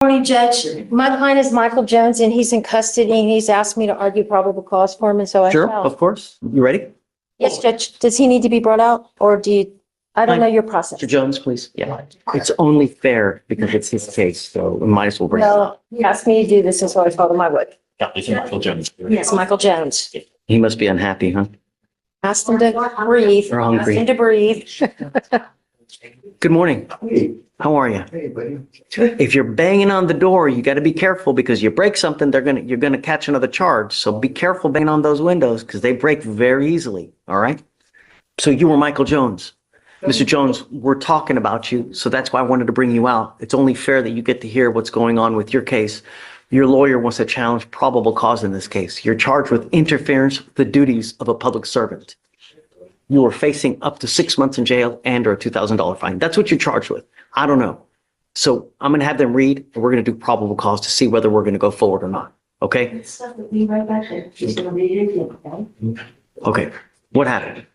Morning, Judge. My client is Michael Jones and he's in custody and he's asked me to argue probable cause for him, and so I Sure, shall. of course. You ready? Yes, Judge. Does he need to be brought out or do you, I don't know your process. Mr. Jones, please. Yeah. It's only fair because it's his case, so we might as well bring it up. No, he asked me to do this and so I told him I would. Yeah, it's Michael Jones. Yes, Michael Jones. He must be unhappy, huh? Asked him to breathe. Or hungry. Asked him to breathe. Good morning. How are you? Hey, buddy. If you're banging on the door, you got to be careful because you break something, you're gonna catch another charge. So be careful banging on those windows because they break very easily. All right. So you were Michael Jones. Mr. Jones, we're talking about you, so that's why I wanted to bring you out. It's only fair that you get to hear what's going on with your case. Your lawyer wants to challenge probable cause in this case. You're charged with interference with the duties of a public servant. You are facing up to 6 months in jail and or a $2,000 fine. That's what you're charged with. I don't know. So I'm going to have them read and we're going to do probable cause to see whether we're going to go forward or not. Okay? Okay. What happened?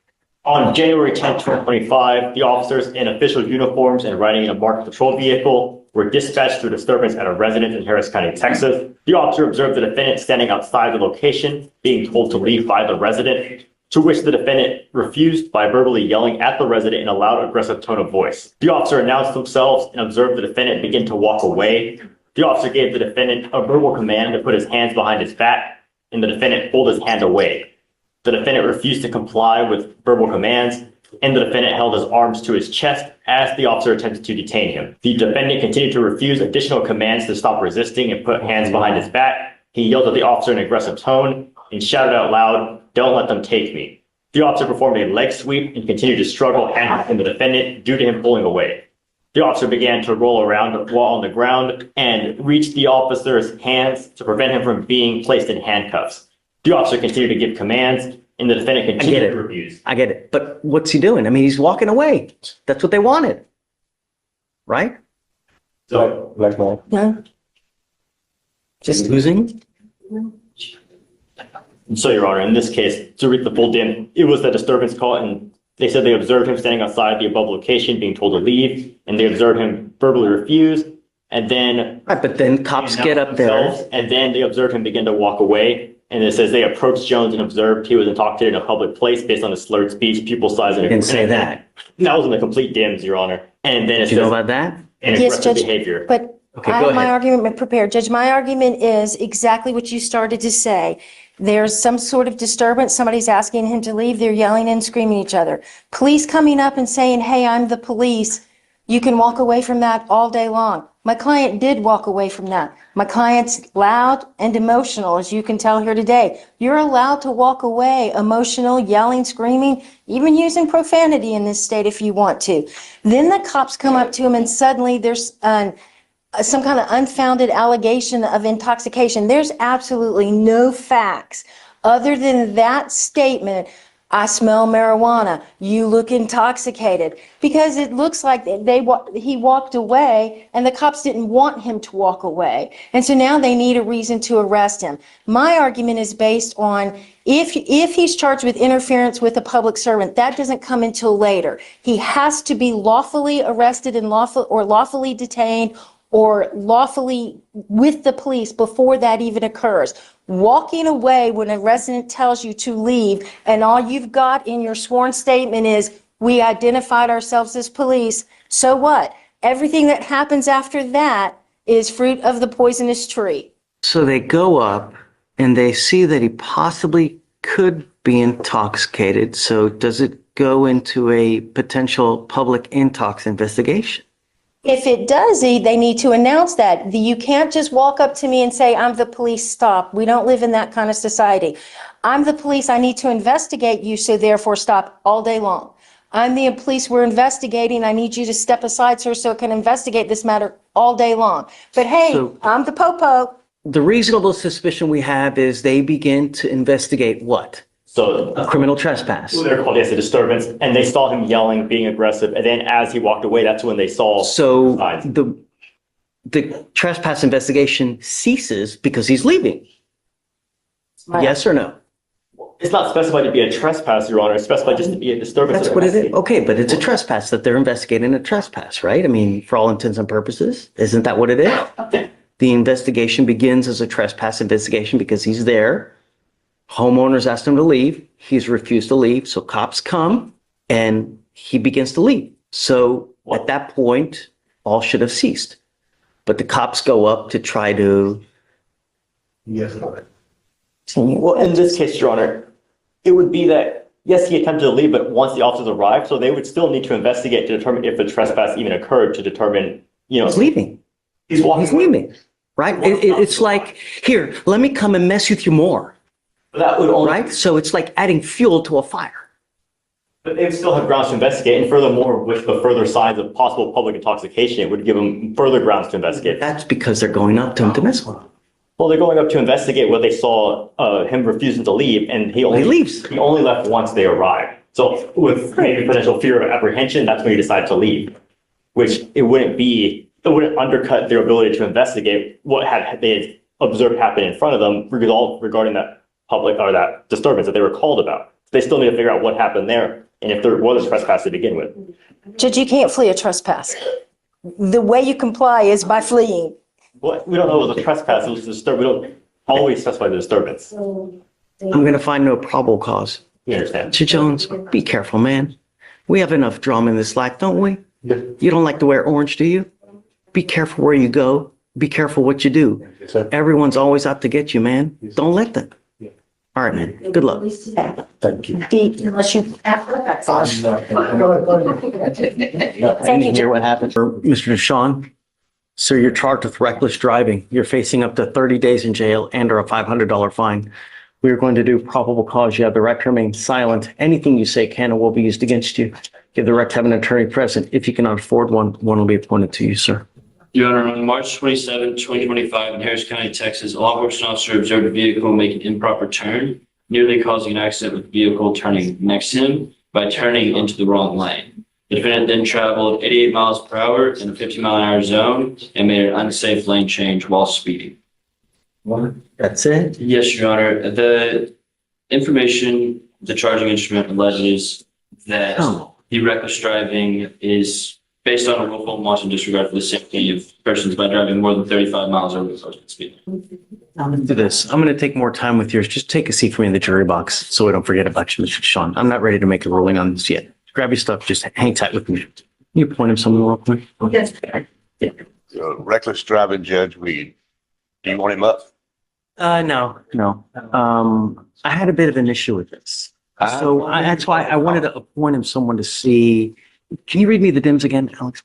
On January 10th, 2025, the officers in official uniforms and riding in a marked patrol vehicle were dispatched to a disturbance at a residence in Harris County, Texas. The officer observed the defendant standing outside the location, being told to leave by the resident, to which the defendant refused by verbally yelling at the resident in a loud, aggressive tone of voice. The officer announced themselves and observed the defendant begin to walk away. The officer gave the defendant a verbal command to put his hands behind his back, and the defendant pulled his hand away. The defendant refused to comply with verbal commands, and the defendant held his arms to his chest as the officer attempted to detain him. The defendant continued to refuse additional commands to stop resisting and put hands behind his back. He yelled at the officer in an aggressive tone and shouted out loud, "Don't let them take me." The officer performed a leg sweep and continued to struggle handcuffing the defendant due to him pulling away. The officer began to roll around while on the ground and reached the officer's hands to prevent him from being placed in handcuffs. The officer continued to give commands, and the defendant continued to refuse. I get it. But what's he doing? I mean, he's walking away. That's what they wanted. Right? So, Blackmail. No. Just losing? Your Honor, in this case, to read the full dim, it was the disturbance call, and they said they observed him standing outside the above location, being told to leave, and they observed him verbally refuse, and then... Right, but then cops get up there. And then they observed him begin to walk away. And it says they approached Jones and observed he was intoxicated in a public place based on his slurred speech, pupil size, and Didn't say that. That was in the complete dims, Your Honor. And then it Do you know says about that? and Yes, aggressive Judge, behavior. but Okay, I go have my ahead. argument prepared. Judge, my argument is exactly what you started to say. There's some sort of disturbance. Somebody's asking him to leave. They're yelling and screaming at each other. Police coming up and saying, "Hey, I'm the police." You can walk away from that all day long. My client did walk away from that. My client's loud and emotional, as you can tell here today. You're allowed to walk away emotional, yelling, screaming, even using profanity in this state if you want to. Then the cops come up to him and suddenly there's some kind of unfounded allegation of intoxication. There's absolutely no facts other than that statement. "I smell marijuana. You look intoxicated," because it looks like he walked away and the cops didn't want him to walk away. And so now they need a reason to arrest him. My argument is based on if he's charged with interference with a public servant, that doesn't come until later. He has to be lawfully arrested and lawfully detained or lawfully with the police before that even occurs. Walking away when a resident tells you to leave and all you've got in your sworn statement is, "We identified ourselves as police," so what? Everything that happens after that is fruit of the poisonous tree. So they go up and they see that he possibly could be intoxicated. So does it go into a potential public intox investigation? If it does, they need to announce that. You can't just walk up to me and say, "I'm the police, stop." We don't live in that kind of society. "I'm the police, I need to investigate you, so therefore stop," all day long. "I'm the police, we're investigating, I need you to step aside, sir, so I can investigate this matter," all day long. But hey, I'm the popo. The reasonable suspicion we have is they begin to investigate what? So A criminal trespass. they're called, yes, a disturbance, and they saw him yelling, being aggressive, and then as he walked away, that's when they saw So signs. the trespass investigation ceases because he's leaving. Yes or no? It's not specified to be a trespass, Your Honor. It's specified just to be a disturbance. That's what it is. Okay, but it's a trespass that they're investigating a trespass, right? I mean, for all intents and purposes, isn't that what it is? The investigation begins as a trespass investigation because he's there. Homeowners asked him to leave. He's refused to leave. So cops come and he begins to leave. So at that point, all should have ceased. But the cops go up to try to. Yes. Well, in this case, Your Honor, it would be that, yes, he attempted to leave, but once the officers arrived, so they would still need to investigate to determine if the trespass even occurred, to determine, He's leaving. He's walking. He's leaving, right? It's like, here, let me come and mess with you more, That would only. right? So it's like adding fuel to a fire. But they would still have grounds to investigate, and furthermore, with the further signs of possible public intoxication, it would give them further grounds to investigate. That's because they're going up to him to mess with him. Well, they're going up to investigate what they saw, him refusing to leave, and he leaves. He only left once they arrived. So with maybe potential fear of apprehension, that's when he decided to leave, which it wouldn't undercut their ability to investigate what they had observed happen in front of them regarding that public or that disturbance that they were called about. They still need to figure out what happened there and if there was a trespass to begin with. Judge, you can't flee a trespass. The way you comply is by fleeing. Well, we don't know it was a trespass, it was a disturbance. We don't always specify the disturbance. I'm going to find no probable cause. You understand? Mr. Jones, be careful, man. We have enough drama in this life, don't we? Yeah. You don't like to wear orange, do you? Be careful where you go. Be careful what you do. Yes, sir. Everyone's always out to get you, man. Yes. Don't let them. Yeah. All right, man. Good luck. Thank you. Unless you. I didn't hear what happened. Mr. Deshawn, sir, you're charged with reckless driving. You're facing up to 30 days in jail and or a $500 fine. We are going to do probable cause. You have the right to remain silent. Anything you say can and will be used against you. You have the right to have an attorney present. If you cannot afford one, one will be appointed to you, sir. Your Honor, on March 27, 2025, in Harris County, Texas, a law enforcement officer observed a vehicle make an improper turn, nearly causing an accident with the vehicle turning next to him by turning into the wrong lane. The defendant then traveled 88 miles per hour in a 50-mile-an-hour zone and made an unsafe lane change while speeding. That's it? Yes, Your Honor. The information, the charging instrument alleges that Oh. the reckless driving is based on a willful and wanton disregard for the safety of persons by driving more than 35 miles over the posted speed limit. I'm going to do this. I'm going to take more time with yours. Just take a seat for me in the jury box so we don't forget about you, Mr. Deshawn. I'm not ready to make a ruling on this yet. Grab your stuff. Just hang tight with me. Can you point him something real quick? Reckless driving, Judge Reed. Do you want him up? No. I had a bit of an issue with this. So that's why I wanted to appoint him someone to see. Can you read me the DIMS again, Alex?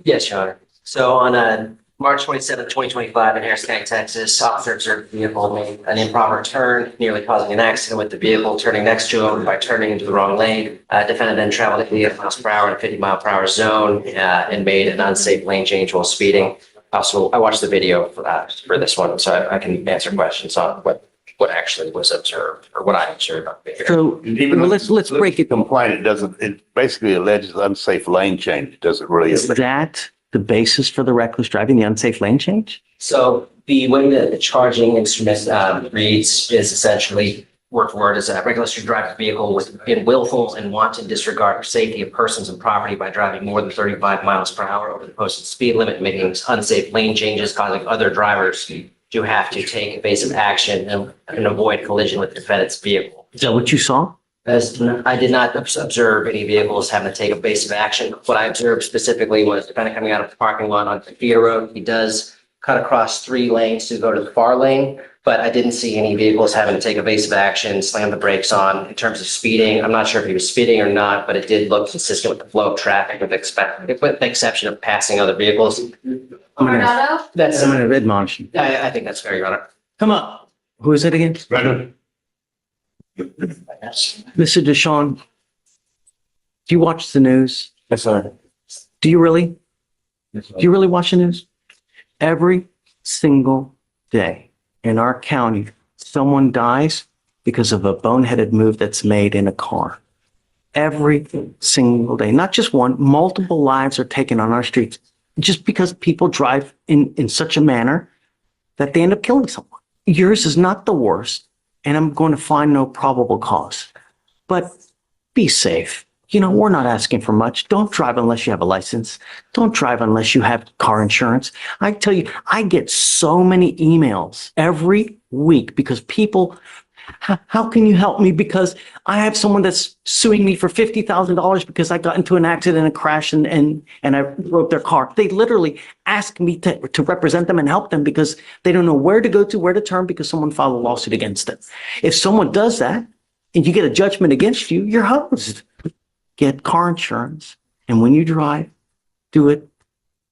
Yes, Your Honor. So on March 27, 2025 in Harris County, Texas, officer observed the vehicle made an improper turn, nearly causing an accident with the vehicle turning next to him by turning into the wrong lane. Defendant then traveled at 88 miles per hour in a 50-mile-per-hour zone and made an unsafe lane change while speeding. Also, I watched the video for this one, so I can answer questions on what actually was observed or what I observed on video. So let's break it. Complaint, it basically alleges unsafe lane change. Does it really? Is that the basis for the reckless driving, the unsafe lane change? So the way that the charging instrument reads is essentially word for word is a recklessly drive a vehicle in willful and wanton disregard for safety of persons and property by driving more than 35 miles per hour over the posted speed limit, making unsafe lane changes, causing other drivers to have to take evasive action and avoid collision with the defendant's vehicle. Is that what you saw? As I did not observe any vehicles having to take evasive action. What I observed specifically was the defendant coming out of the parking lot on the theater road. He does cut across 3 lanes to go to the far lane, but I didn't see any vehicles having to take evasive action, slam the brakes on. In terms of speeding, I'm not sure if he was speeding or not, but it did look consistent with the flow of traffic with the exception of passing other vehicles. I'm going to admonish you. I think that's fair, Your Honor. Come up. Who is it again? Mr. Deshawn, do you watch the news? Yes, sir. Do you really? Yes, sir. Do you really watch the news? Every single day in our county, someone dies because of a boneheaded move that's made in a car. Every single day, not just one, multiple lives are taken on our streets just because people drive in such a manner that they end up killing someone. Yours is not the worst, and I'm going to find no probable cause. But be safe. You know, we're not asking for much. Don't drive unless you have a license. Don't drive unless you have car insurance. I tell you, I get so many emails every week because people, how can you help me? Because I have someone that's suing me for $50,000 because I got into an accident, a crash, and I broke their car. They literally ask me to represent them and help them because they don't know where to go to, where to turn because someone filed a lawsuit against them. If someone does that and you get a judgment against you, you're hosed. Get car insurance, and when you drive, do it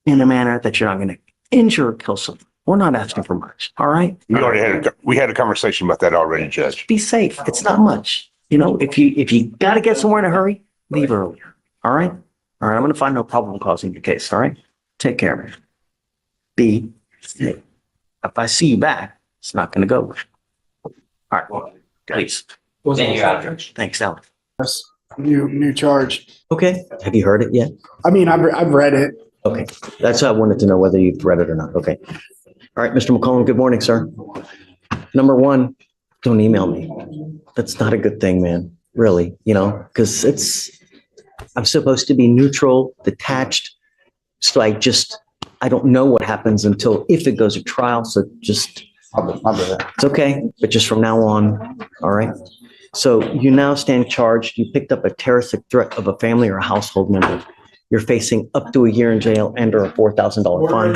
in a manner that you're not going to injure or kill someone. We're not asking for much, all right? We had a conversation about that already, Judge. Be safe. It's not much. You know, if you got to get somewhere in a hurry, leave earlier, all right? All right, I'm going to find no problem causing your case, all right? Take care. Be safe. If I see you back, it's not going to go. All right, please. Thank you, Your Honor. Thanks, Alex. New charge. Okay, have you heard it yet? I mean, I've read it. Okay, that's why I wanted to know whether you've read it or not. Okay. All right, Mr. McCollum, good morning, sir. Number one, don't email me. That's not a good thing, man. Really, you know, because I'm supposed to be neutral, detached. So I don't know what happens until if it goes to trial. So just, it's okay. But just from now on, all right. So you now stand charged. You picked up a terroristic threat of a family or a household member. You're facing up to a year in jail and or a $4,000 fine.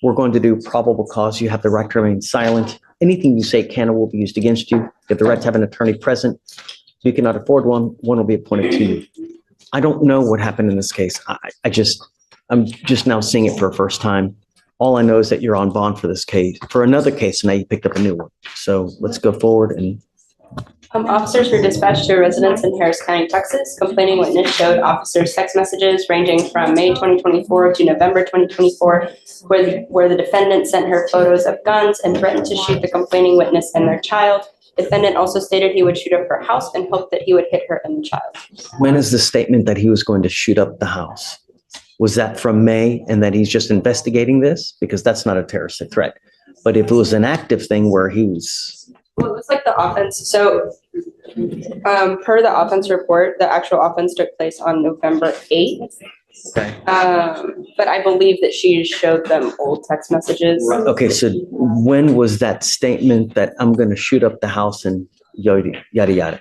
We're going to do probable cause. You have the right to remain silent. Anything you say can or will be used against you. You have the right to have an attorney present. If you cannot afford one will be appointed to you. I don't know what happened in this case. I'm just now seeing it for the first time. All I know is that you're on bond for this case, for another case, and now you picked up a new one. So let's go forward and officers were dispatched to a residence in Harris County, Texas. Complaining witness showed officers text messages ranging from May 2024 to November 2024, where the defendant sent her photos of guns and threatened to shoot the complaining witness and their child. Defendant also stated he would shoot up her house and hoped that he would hit her and the child. When is the statement that he was going to shoot up the house? Was that from May and that he's just investigating this? Because that's not a terroristic threat. But if it was an active thing where he was... Well, it was like the offense. So per the offense report, the actual offense took place on November 8th. Okay. But I believe that she showed them old text messages. Okay, so when was that statement that I'm going to shoot up the house and yada, yada?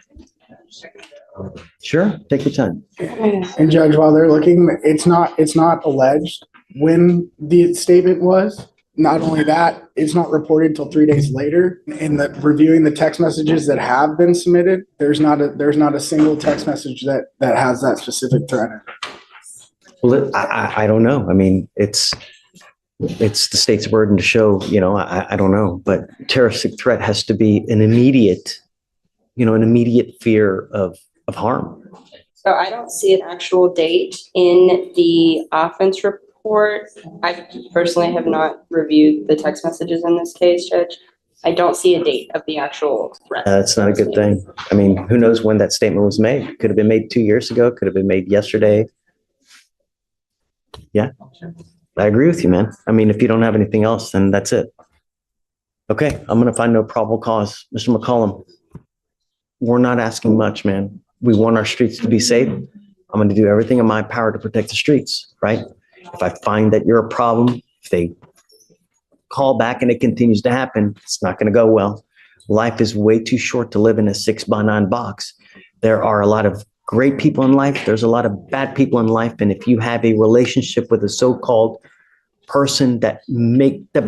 Sure, take your time. And Judge, while they're looking, it's not alleged when the statement was. Not only that, it's not reported till 3 days later. In the reviewing the text messages that have been submitted, there's not a single text message that has that specific threat in it. Well, I don't know. I mean, it's the state's burden to show, you know, I don't know, but terroristic threat has to be an immediate fear of harm. So I don't see an actual date in the offense report. I personally have not reviewed the text messages in this case, Judge. I don't see a date of the actual threat. That's not a good thing. I mean, who knows when that statement was made? Could have been made 2 years ago. Could have been made yesterday. Yeah, I agree with you, man. I mean, if you don't have anything else, then that's it. Okay, I'm going to find no probable cause. Mr. McCollum, we're not asking much, man. We want our streets to be safe. I'm going to do everything in my power to protect the streets, right? If I find that you're a problem, if they call back and it continues to happen, it's not going to go well. Life is way too short to live in a 6x9 box. There are a lot of great people in life. There's a lot of bad people in life. And if you have a relationship with a so-called person that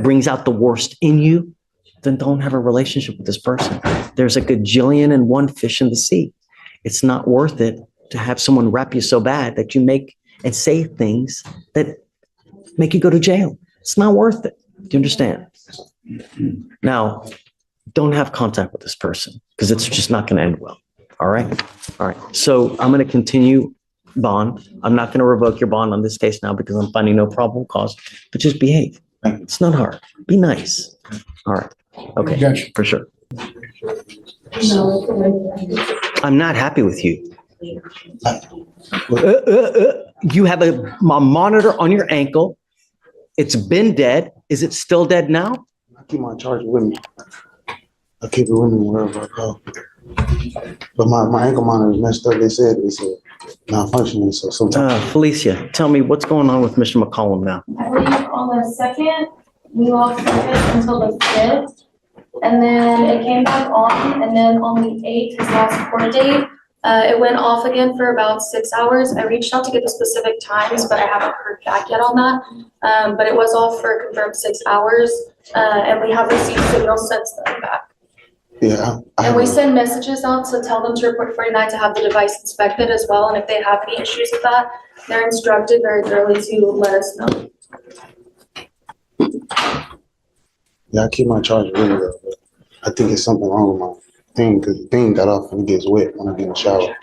brings out the worst in you, then don't have a relationship with this person. There's a gajillion and one fish in the sea. It's not worth it to have someone rap you so bad that you make and say things that make you go to jail. It's not worth it. Do you understand? Now, don't have contact with this person because it's just not going to end well. All right. All right. So I'm going to continue bond. I'm not going to revoke your bond on this case now because I'm finding no probable cause, but just behave. It's not hard. Be nice. All right. Okay. Judge. For sure. I'm not happy with you. You have a monitor on your ankle. It's been dead. Is it still dead now? I keep my charger with me. I keep it with me wherever I go. But my ankle monitor is messed up. They said malfunctioning, so sometimes. Felicia, tell me what's going on with Mr. McCollum now? I believe on the second, we lost service until the fifth. And then it came back on, and then on the eighth, his last court date, it went off again for about 6 hours. I reached out to get the specific times, but I haven't heard back yet on that. But it was off for a confirmed 6 hours, and we have received signals since then back. Yeah. And we send messages out to tell them to report 49 to have the device inspected as well. And if they have any issues with that, they're instructed very thoroughly to let us know. Yeah, I keep my charger really well, but I think it's something wrong with my thing because the thing got off and it gets wet when I get in the shower.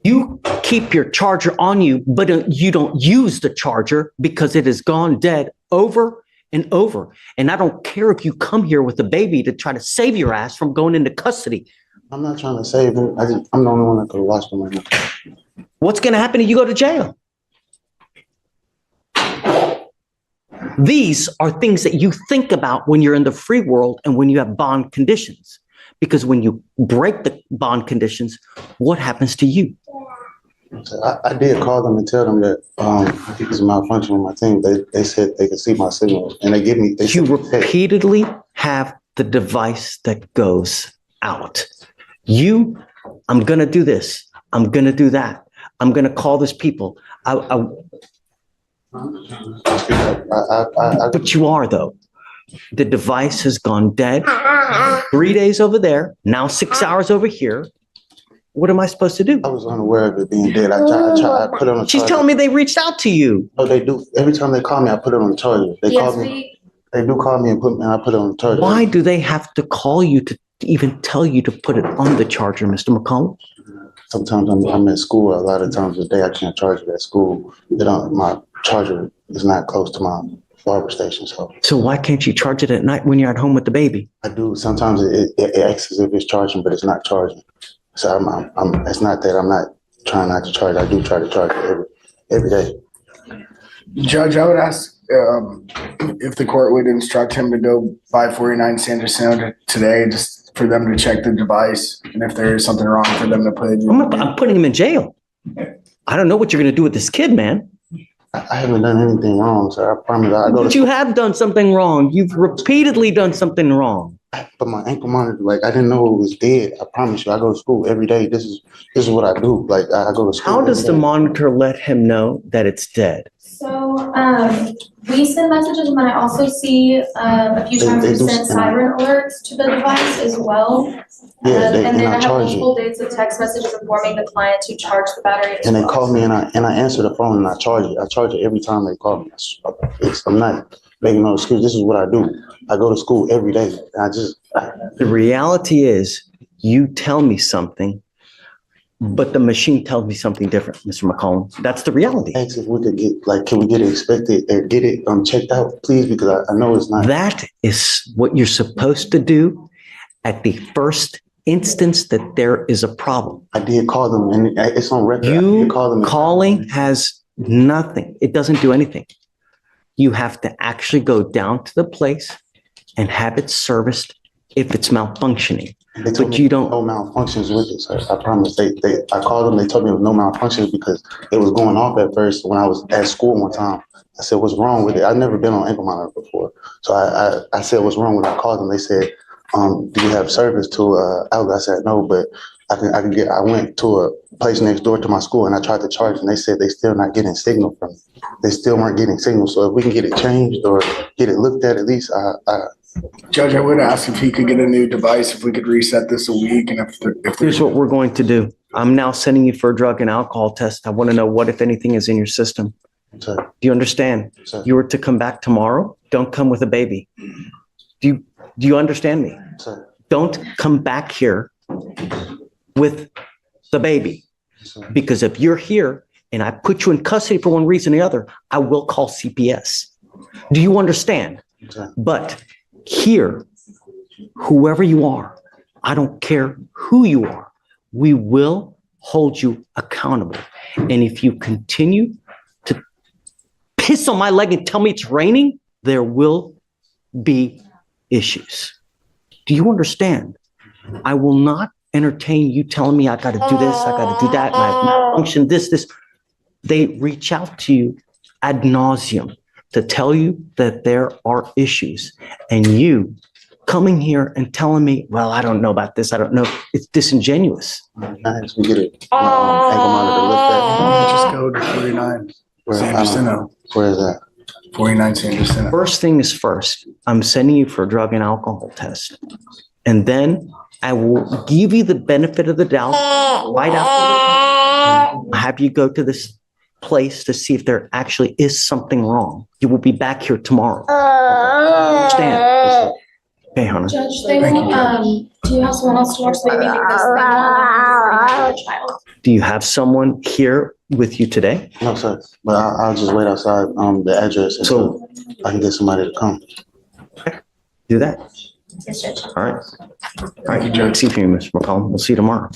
You keep your charger on you, but you don't use the charger because it has gone dead over and over. And I don't care if you come here with a baby to try to save your ass from going into custody. I'm not trying to save him. I'm the only one that could watch them right now. What's going to happen if you go to jail? These are things that you think about when you're in the free world and when you have bond conditions. Because when you break the bond conditions, what happens to you? So I did call them and tell them that I think it's a malfunction with my thing. They said they could see my signal and they give me. You repeatedly have the device that goes out. I'm going to do this. I'm going to do that. I'm going to call these people. But you are, though. The device has gone dead. 3 days over there, now 6 hours over here. What am I supposed to do? I was unaware of it being dead. I put it on the charger. She's telling me they reached out to you. No, they do. Every time they call me, I put it on the charger. They call me. They do call me and I put it on the charger. Why do they have to call you to even tell you to put it on the charger, Mr. McCollum? Sometimes I'm at school. A lot of times a day I can't charge it at school. My charger is not close to my barber station. So why can't you charge it at night when you're at home with the baby? I do. Sometimes it acts as if it's charging, but it's not charging. So it's not that I'm not trying not to charge. I do try to charge it every day. Judge, I would ask if the court would instruct him to go by 49 Sanderson today, just for them to check the device, and if there is something wrong, for them to put it. I'm putting him in jail. I don't know what you're going to do with this kid, man. I haven't done anything wrong, sir. I promise. But you have done something wrong. You've repeatedly done something wrong. But my ankle monitor, I didn't know it was dead. I promise you, I go to school every day. This is what I do. I go to school. How does the monitor let him know that it's dead? So, we send messages, and then I also see, a few times we send siren alerts to the device as well. Yeah, and then I have charge multiple dates of text messages informing the client to charge the battery. And they call me and I answer the phone and I charge it. I charge it every time they call me. I'm not making no excuse. This is what I do. I go to school every day. The reality is you tell me something, but the machine tells me something different, Mr. McCollum. That's the reality. Ask if we could get, can we get it inspected or get it checked out, please? Because I know it's not. That is what you're supposed to do at the first instance that there is a problem. I did call them and it's on record. You calling has nothing. It doesn't do anything. You have to actually go down to the place and have it serviced if it's malfunctioning. But you don't. No malfunctions with it, sir. I promise. I called them. They told me there was no malfunctions because it was going off at first when I was at school one time. I said, "What's wrong with it?" I've never been on ankle monitor before, so I said, "What's wrong?" When I called them, they said, "Do you have service to outlet?" I said, "No, but I can get." I went to a place next door to my school and I tried to charge, and they said they still not getting signal from me. They still weren't getting signal. So if we can get it changed or get it looked at least, Judge, I would ask if he could get a new device, if we could reset this a week, and if Here's what we're going to do. I'm now sending you for a drug and alcohol test. I want to know what, if anything, is in your system. Sir. Do you understand? Sir. You were to come back tomorrow. Don't come with a baby. Do you understand me? Sir. Don't come back here with the baby. Sir. Because if you're here and I put you in custody for one reason or the other, I will call CPS. Do you understand? Sir. But here, whoever you are, I don't care who you are, we will hold you accountable. And if you continue to piss on my leg and tell me it's raining, there will be issues. Do you understand? I will not entertain you telling me I got to do this, I got to do that, my malfunction, this. They reach out to you ad nauseum to tell you that there are issues, and you coming here and telling me, well, I don't know about this, I don't know. It's disingenuous. I actually get it. Ankle monitor looked at. Just go to 49 San Jacinto, Where is that? 49 San Jacinto. First thing is first, I'm sending you for a drug and alcohol test. And then I will give you the benefit of the doubt right after. Have you go to this place to see if there actually is something wrong. You will be back here tomorrow. Understand? Okay, Hunter. Judge, they will, do you have someone else to watch the baby because they don't have a child? Do you have someone here with you today? No, sir. But I'll just wait outside the address until I can get somebody to come. Do that. Yes, Judge. All right. All right. See you, Mr. McCollum. We'll see you tomorrow.